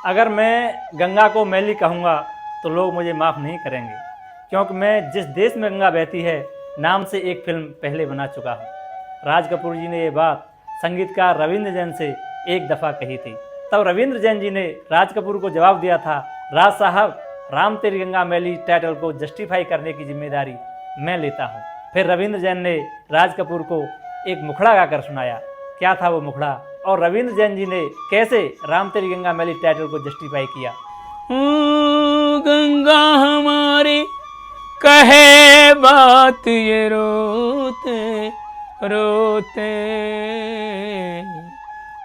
अगर मैं गंगा को मैली कहूँगा तो लोग मुझे माफ़ नहीं करेंगे, क्योंकि मैं जिस देश में गंगा बहती है नाम से एक फिल्म पहले बना चुका हूँ। राज कपूर जी ने ये बात संगीतकार रविंद्र जैन से एक दफ़ा कही थी। तब रविंद्र जैन जी ने राज कपूर को जवाब दिया था, राज साहब, राम तेरी गंगा मैली टाइटल को जस्टिफाई करने की जिम्मेदारी मैं लेता हूँ। फिर रविंद्र जैन ने राज कपूर को एक मुखड़ा गाकर सुनाया। क्या था वो मुखड़ा और रविंद्र जैन जी ने कैसे राम तेरी गंगा मैली टाइटल को जस्टिफाई किया? गंगा हमारी कहे बात ये रोते रोते,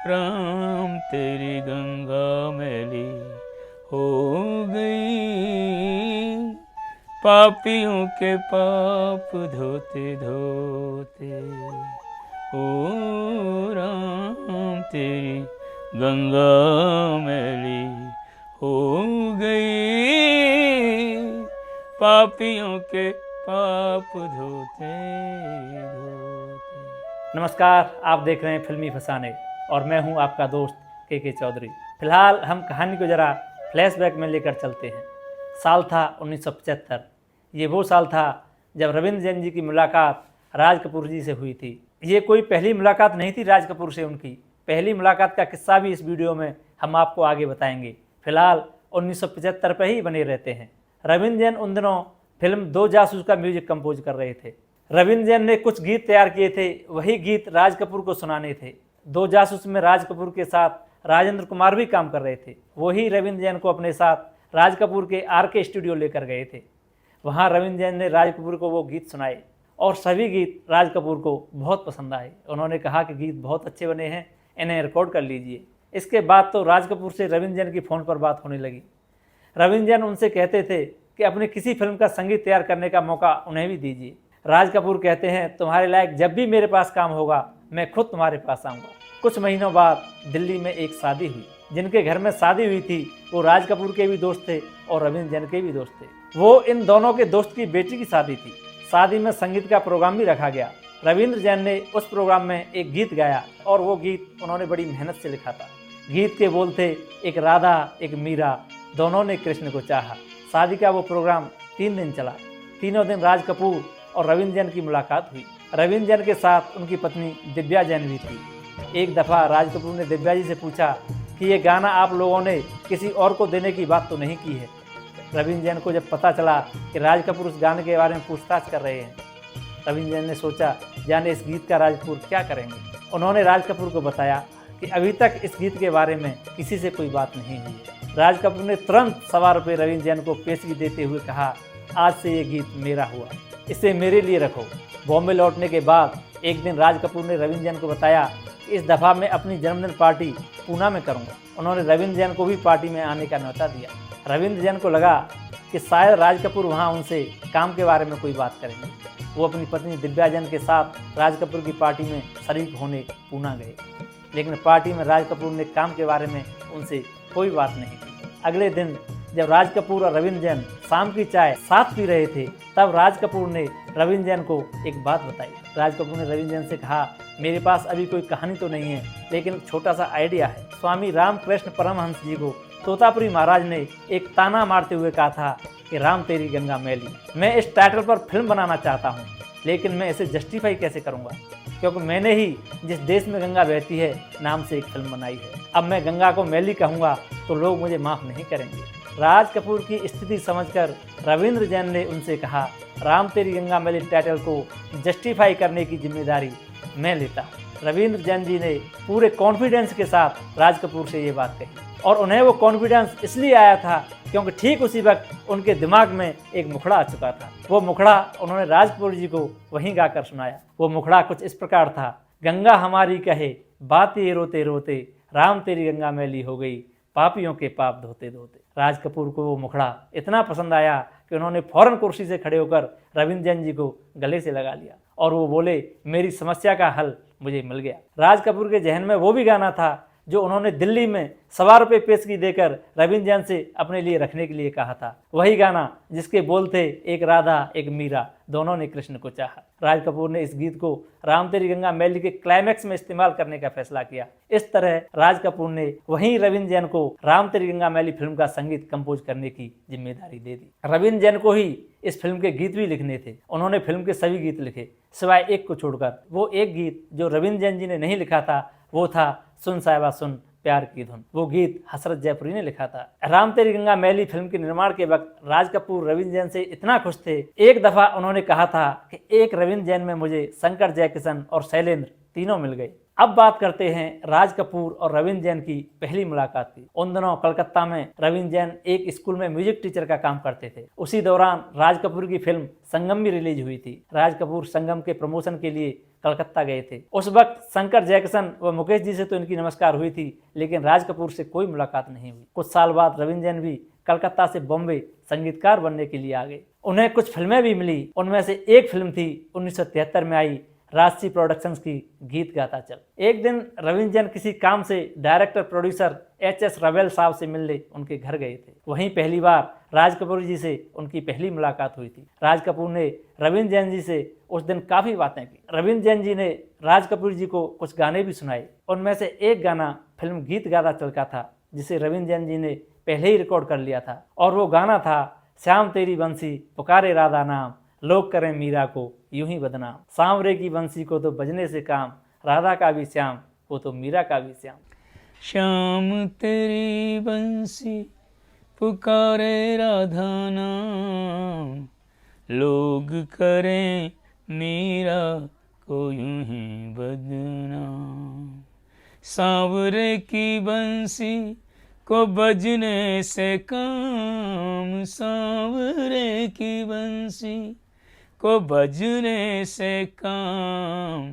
राम तेरी गंगा मैली हो गई, पापियों के पाप धोते धोते, ओ राम तेरी गंगा मैली हो गई, पापियों के पाप धोते धोते। नमस्कार, आप देख रहे हैं फिल्मी फसाने और मैं हूं आपका दोस्त के चौधरी। फिलहाल हम कहानी को ज़रा फ्लैशबैक में लेकर चलते हैं। साल था 1975। ये वो साल था जब रविंद्र जैन जी की मुलाकात राज कपूर जी से हुई थी। ये कोई पहली मुलाकात नहीं थी राज कपूर से उनकी। पहली मुलाकात का किस्सा भी इस वीडियो में हम आपको आगे बताएंगे। फिलहाल 1975 पर ही बने रहते हैं। रविंद्र जैन उन दिनों फिल्म दो जासूस का म्यूजिक कंपोज कर रहे थे। रविंद्र जैन ने कुछ गीत तैयार किए थे, वही गीत राज कपूर को सुनाने थे। दो जासूस में राज कपूर के साथ राजेंद्र कुमार भी काम कर रहे थे। वही रविंद्र जैन को अपने साथ राज कपूर के RK स्टूडियो लेकर गए थे। वहाँ रविंद्र जैन ने राज कपूर को वो गीत सुनाए और सभी गीत राज कपूर को बहुत पसंद आए। उन्होंने कहा कि गीत बहुत अच्छे बने हैं, इन्हें रिकॉर्ड कर लीजिए। इसके बाद तो राज कपूर से रविंद्र जैन की फ़ोन पर बात होने लगी। रविंद्र जैन उनसे कहते थे कि अपनी किसी फिल्म का संगीत तैयार करने का मौका उन्हें भी दीजिए। राज कपूर कहते हैं, तुम्हारे लायक जब भी मेरे पास काम होगा मैं खुद तुम्हारे पास आऊँगा। कुछ महीनों बाद दिल्ली में एक शादी हुई। जिनके घर में शादी हुई थी वो राज कपूर के भी दोस्त थे और रविंद्र जैन के भी दोस्त थे। वो इन दोनों के दोस्त की बेटी की शादी थी। शादी में संगीत का प्रोग्राम भी रखा गया। रविंद्र जैन ने उस प्रोग्राम में एक गीत गाया और वो गीत उन्होंने बड़ी मेहनत से लिखा था। गीत के बोल थे, एक राधा एक मीरा, दोनों ने कृष्ण को चाहा। शादी का वो प्रोग्राम 3 दिन चला। तीनों दिन राज कपूर और रविंद्र जैन की मुलाकात हुई। रविंद्र जैन के साथ उनकी पत्नी दिव्या जैन भी थी। एक दफ़ा राज कपूर ने दिव्या जी से पूछा कि ये गाना आप लोगों ने किसी और को देने की बात तो नहीं की है। रविंद्र जैन को जब पता चला कि राज कपूर उस गाने के बारे में पूछताछ कर रहे हैं, रविंद्र जैन ने सोचा जाने इस गीत का राज कपूर क्या करेंगे। उन्होंने राज कपूर को बताया कि अभी तक इस गीत के बारे में किसी से कोई बात नहीं हुई। राज कपूर ने तुरंत ₹1 रविंद्र जैन को पेशगी देते हुए कहा, आज से ये गीत मेरा हुआ, इसे मेरे लिए रखो। बॉम्बे लौटने के बाद एक दिन राज कपूर ने रविंद्र जैन को बताया कि इस दफ़ा मैं अपनी जन्मदिन पार्टी पूना में करूंगा। उन्होंने रविंद्र जैन को भी पार्टी में आने का न्योता दिया। रविंद्र जैन को लगा कि शायद राज कपूर वहाँ उनसे काम के बारे में कोई बात करेंगे। वो अपनी पत्नी दिव्या जैन के साथ राज कपूर की पार्टी में शरीक होने पूना गए, लेकिन पार्टी में राज कपूर ने काम के बारे में उनसे कोई बात नहीं की। अगले दिन जब राज कपूर और रविंद्र जैन शाम की चाय साथ पी रहे थे, तब राज कपूर ने रविंद्र जैन को एक बात बताई। राज कपूर ने रविंद्र जैन से कहा, मेरे पास अभी कोई कहानी तो नहीं है, लेकिन छोटा सा आइडिया है। स्वामी रामकृष्ण परमहंस जी को तोतापुरी महाराज ने एक ताना मारते हुए कहा था कि राम तेरी गंगा मैली। मैं इस टाइटल पर फिल्म बनाना चाहता हूँ, लेकिन मैं इसे जस्टिफाई कैसे करूँगा, क्योंकि मैंने ही जिस देश में गंगा बहती है नाम से एक फिल्म बनाई है। अब मैं गंगा को मैली कहूँगा तो लोग मुझे माफ़ नहीं करेंगे। राज कपूर की स्थिति समझकर रविंद्र जैन ने उनसे कहा, राम तेरी गंगा मैली टाइटल को जस्टिफाई करने की जिम्मेदारी मैं लेता हूँ। रविंद्र जैन जी ने पूरे कॉन्फिडेंस के साथ राज कपूर से ये बात कही और उन्हें वो कॉन्फिडेंस इसलिए आया था क्योंकि ठीक उसी वक्त उनके दिमाग में एक मुखड़ा आ चुका था। वो मुखड़ा उन्होंने राज कपूर जी को वहीं गाकर सुनाया। वो मुखड़ा कुछ इस प्रकार था, गंगा हमारी कहे बात ये रोते रोते, राम तेरी गंगा मैली हो गई, पापियों के पाप धोते धोते। राज कपूर को वो मुखड़ा इतना पसंद आया कि उन्होंने फौरन कुर्सी से खड़े होकर रविंद्र जैन जी को गले से लगा लिया और वो बोले, मेरी समस्या का हल मुझे मिल गया। राज कपूर के जहन में वो भी गाना था जो उन्होंने दिल्ली में ₹1.25 पेशगी देकर रवींद्र जैन से अपने लिए रखने के लिए कहा था। वही गाना जिसके बोल थे, एक राधा एक मीरा, दोनों ने कृष्ण को चाहा। राज कपूर ने इस गीत को राम तेरी गंगा मैली के क्लाइमैक्स में इस्तेमाल करने का फैसला किया। इस तरह राज कपूर ने वहीं रवींद्र जैन को राम तेरी गंगा मैली फिल्म का संगीत कंपोज करने की जिम्मेदारी दे दी। रवींद्र जैन को ही इस फिल्म के गीत भी लिखने थे। उन्होंने फिल्म के सभी गीत लिखे सिवाय एक को छोड़कर। वो एक गीत जो रवींद्र जैन जी ने नहीं लिखा था वो था सुन साहिबा सुन प्यार की धुन। वो गीत हसरत जयपुरी ने लिखा था। राम तेरी गंगा मैली फिल्म के निर्माण के वक्त राज कपूर रवींद्र जैन से इतना खुश थे, एक दफा उन्होंने कहा था कि एक रवींद्र जैन में मुझे शंकर जयकिशन और शैलेंद्र तीनों मिल गए। अब बात करते हैं राज कपूर और रवींद्र जैन की पहली मुलाकात की। उन दिनों कलकत्ता में रवींद्र जैन एक स्कूल में म्यूजिक टीचर का काम करते थे। उसी दौरान राज कपूर की फिल्म संगम भी रिलीज हुई थी। राज कपूर संगम के प्रमोशन के लिए कलकत्ता गए थे। उस वक्त शंकर जयकिशन व मुकेश जी से तो इनकी नमस्कार हुई थी, लेकिन राज कपूर से कोई मुलाकात नहीं हुई। कुछ साल बाद रवींद्र जैन भी कलकत्ता से बॉम्बे संगीतकार बनने के लिए आ गए। उन्हें कुछ फिल्में भी मिली। उनमें से एक फिल्म थी 1973 में आई राजसी प्रोडक्शंस की गीत गाता चल। एक दिन रवींद्र जैन किसी काम से डायरेक्टर प्रोड्यूसर एच.एस. रवेल साहब से मिलने उनके घर गए थे। वहीं पहली बार राज कपूर जी से उनकी पहली मुलाकात हुई थी। राज कपूर ने रवींद्र जैन जी से उस दिन काफ़ी बातें की। रवींद्र जैन जी ने राज कपूर जी को कुछ गाने भी सुनाए। उनमें से एक गाना फिल्म गीत गाता चल का था, जिसे रवींद्र जैन जी ने पहले ही रिकॉर्ड कर लिया था, और वो गाना था श्याम तेरी बंसी पुकारे राधा नाम, लोग करें मीरा को यूं ही बदनाम। सांवरे की बंसी को तो बजने से काम, राधा का भी श्याम वो तो मीरा का भी श्याम। श्याम तेरी बंसी पुकारे राधा नाम, लोग करें मीरा को यूं ही बदनाम। सांवरे की बंसी को बजने से काम, सांवरे की बंसी को बजने से काम,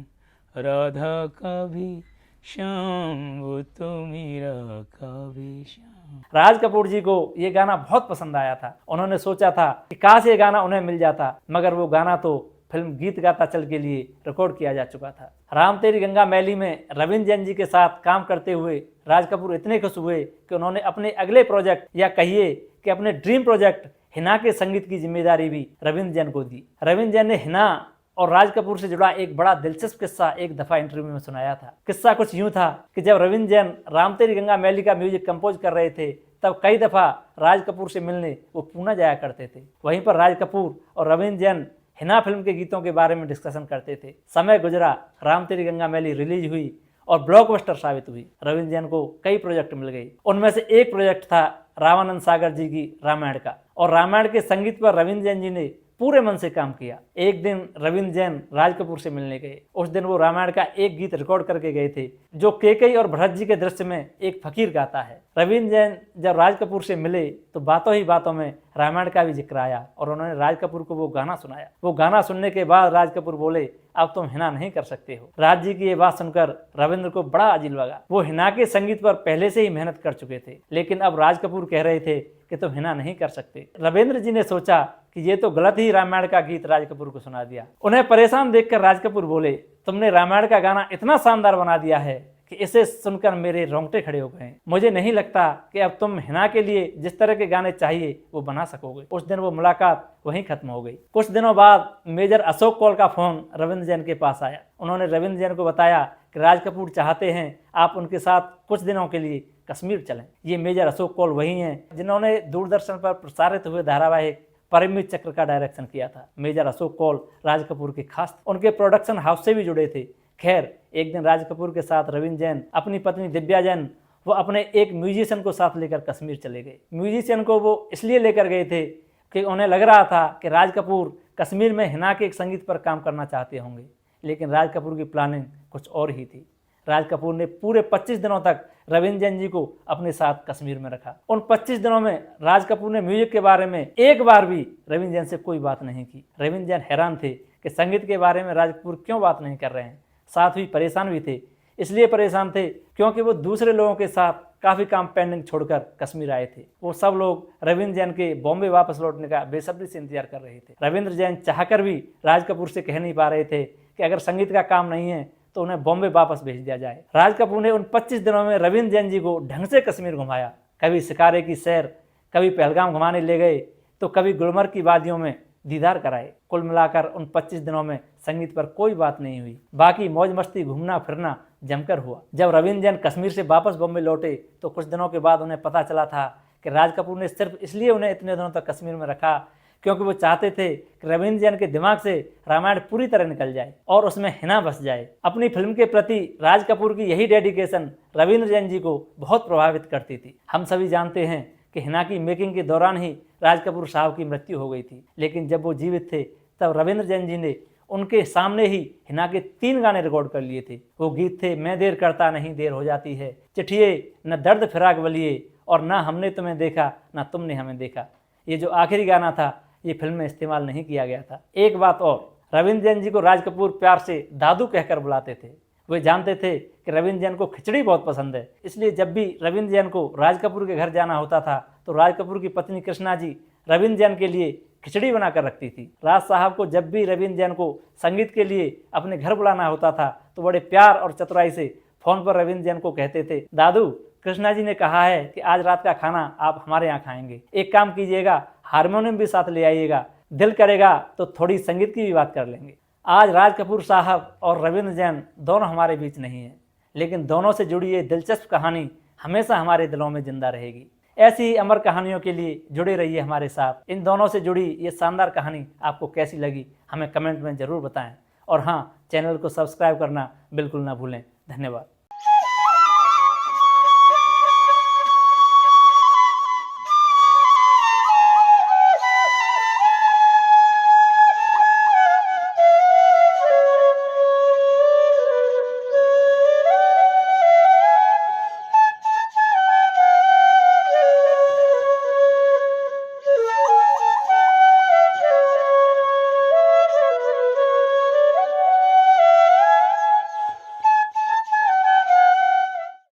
राधा का भी श्याम वो तो मीरा का भी श्याम। राज कपूर जी को ये गाना बहुत पसंद आया था। उन्होंने सोचा था कि काश ये गाना उन्हें मिल जाता, मगर वो गाना तो फिल्म गीत गाता चल के लिए रिकॉर्ड किया जा चुका था। राम तेरी गंगा मैली में रवींद्र जैन जी के साथ काम करते हुए राज कपूर इतने खुश हुए कि उन्होंने अपने अगले प्रोजेक्ट, या कहिए कि अपने ड्रीम प्रोजेक्ट हिना के संगीत की जिम्मेदारी भी रवींद्र जैन को दी। रवींद्र जैन ने हिना और राज कपूर से जुड़ा एक बड़ा दिलचस्प किस्सा एक दफा इंटरव्यू में सुनाया था। किस्सा कुछ यूं था कि जब रवींद्र जैन राम तेरी गंगा मैली का म्यूजिक कंपोज कर रहे थे, तब कई दफा राज कपूर से मिलने वो पूना जाया करते थे। वहीं पर राज कपूर और रवींद्र जैन हिना फिल्म के गीतों के बारे में डिस्कशन करते थे। समय गुजरा, राम तेरी गंगा मैली रिलीज हुई और ब्लॉकबस्टर साबित हुई। रवींद्र जैन को कई प्रोजेक्ट मिल गए। उनमें से एक प्रोजेक्ट था रामानंद सागर जी की रामायण का, और रामायण के संगीत पर रवींद्र जैन जी ने पूरे मन से काम किया। एक दिन रवींद्र जैन राज कपूर से मिलने गए। उस दिन वो रामायण का एक गीत रिकॉर्ड करके गए थे, जो केकई और भरत जी के दृश्य में एक फकीर गाता है। रवींद्र जैन जब राज कपूर से मिले तो बातों ही बातों में रामायण का भी जिक्र आया, और उन्होंने राज कपूर को वो गाना सुनाया। वो गाना सुनने के बाद राज कपूर बोले, अब तुम हिना नहीं कर सकते हो। राज जी की ये बात सुनकर रविंद्र को बड़ा अजीब लगा। वो हिना के संगीत पर पहले से ही मेहनत कर चुके थे, लेकिन अब राज कपूर कह रहे थे कि तुम हिना नहीं कर सकते। रविंद्र जी ने सोचा कि ये तो गलत ही रामायण का गीत राज कपूर को सुना दिया। उन्हें परेशान देखकर राज कपूर बोले, तुमने रामायण का गाना इतना शानदार बना दिया है कि इसे सुनकर मेरे रोंगटे खड़े हो गए। मुझे नहीं लगता कि अब तुम हिना के लिए जिस तरह के गाने चाहिए वो बना सकोगे। उस दिन वो मुलाकात वहीं खत्म हो गई। कुछ दिनों बाद मेजर अशोक कौल का फोन रविंद्र जैन के पास आया। उन्होंने रविंद्र जैन को बताया कि राज कपूर चाहते हैं आप उनके साथ कुछ दिनों के लिए कश्मीर चलें। ये मेजर अशोक कौल वही हैं जिन्होंने दूरदर्शन पर प्रसारित हुए धारावाहिक परिमित चक्र का डायरेक्शन किया था। मेजर अशोक कौल राज कपूर के खास थे। उनके प्रोडक्शन हाउस से भी जुड़े थे। खैर, एक दिन राज कपूर के साथ रविंद्र जैन, अपनी पत्नी दिव्या जैन वो अपने एक म्यूजिशियन को साथ लेकर कश्मीर चले गए। म्यूजिशियन को वो इसलिए लेकर गए थे कि उन्हें लग रहा था कि राज कपूर कश्मीर में हिना के एक संगीत पर काम करना चाहते होंगे, लेकिन राज कपूर की प्लानिंग कुछ और ही थी। राज कपूर ने पूरे 25 दिनों तक रविंद्र जैन जी को अपने साथ कश्मीर में रखा। उन 25 दिनों में राज कपूर ने म्यूजिक के बारे में एक बार भी रविंद्र जैन से कोई बात नहीं की। रविंद्र जैन हैरान थे कि संगीत के बारे में राज कपूर क्यों बात नहीं कर रहे हैं। साथ ही परेशान भी थे। इसलिए परेशान थे क्योंकि वो दूसरे लोगों के साथ काफ़ी काम पेंडिंग छोड़कर कश्मीर आए थे। वो सब लोग रविंद्र जैन के बॉम्बे वापस लौटने का बेसब्री से इंतजार कर रहे थे। रविंद्र जैन चाहकर भी राज कपूर से कह नहीं पा रहे थे कि अगर संगीत का काम नहीं है तो उन्हें बॉम्बे वापस भेज दिया जाए। राज कपूर ने उन 25 दिनों में रविंद्र जैन जी को ढंग से कश्मीर घुमाया। कभी शिकारे की सैर, कभी पहलगाम घुमाने ले गए, तो कभी गुलमर्ग की वादियों में दीदार कराए। कुल मिलाकर उन 25 दिनों में संगीत पर कोई बात नहीं हुई, बाकी मौज मस्ती घूमना फिरना जमकर हुआ। जब रविंद्र जैन कश्मीर से वापस बॉम्बे लौटे तो कुछ दिनों के बाद उन्हें पता चला था कि राज कपूर ने सिर्फ इसलिए उन्हें इतने दिनों तक कश्मीर में रखा क्योंकि वो चाहते थे कि रविंद्र जैन के दिमाग से रामायण पूरी तरह निकल जाए और उसमें हिना बस जाए। अपनी फिल्म के प्रति राज कपूर की यही डेडिकेशन रविंद्र जैन जी को बहुत प्रभावित करती थी। हम सभी जानते हैं कि हिना की मेकिंग के दौरान ही राज कपूर साहब की मृत्यु हो गई थी, लेकिन जब वो जीवित थे तब रविंद्र जैन जी ने उनके सामने ही हिना के 3 गाने रिकॉर्ड कर लिए थे। वो गीत थे मैं देर करता नहीं देर हो जाती है, चिट्ठिए, न दर्द फिराक वलिए और ना हमने तुम्हें देखा ना तुमने हमें देखा। ये जो आखिरी गाना था ये फिल्म में इस्तेमाल नहीं किया गया था। एक बात और, रविंद्र जैन जी को राज कपूर प्यार से दादू कहकर बुलाते थे। वे जानते थे कि रविंद्र जैन को खिचड़ी बहुत पसंद है, इसलिए जब भी रविंद्र जैन को राज कपूर के घर जाना होता था तो राज कपूर की पत्नी कृष्णा जी रविंद्र जैन के लिए खिचड़ी बनाकर रखती थी। राज साहब को जब भी रविंद्र जैन को संगीत के लिए अपने घर बुलाना होता था तो बड़े प्यार और चतुराई से फोन पर रविंद्र जैन को कहते थे, दादू कृष्णा जी ने कहा है कि आज रात का खाना आप हमारे यहाँ खाएंगे। एक काम कीजिएगा, हारमोनियम भी साथ ले आइएगा, दिल करेगा तो थोड़ी संगीत की भी बात कर लेंगे। आज राज कपूर साहब और रविंद्र जैन दोनों हमारे बीच नहीं है, लेकिन दोनों से जुड़ी ये दिलचस्प कहानी हमेशा हमारे दिलों में जिंदा रहेगी। ऐसी ही अमर कहानियों के लिए जुड़े रहिए हमारे साथ। इन दोनों से जुड़ी ये शानदार कहानी आपको कैसी लगी हमें कमेंट में ज़रूर बताएं, और हाँ, चैनल को सब्सक्राइब करना बिल्कुल ना भूलें। धन्यवाद।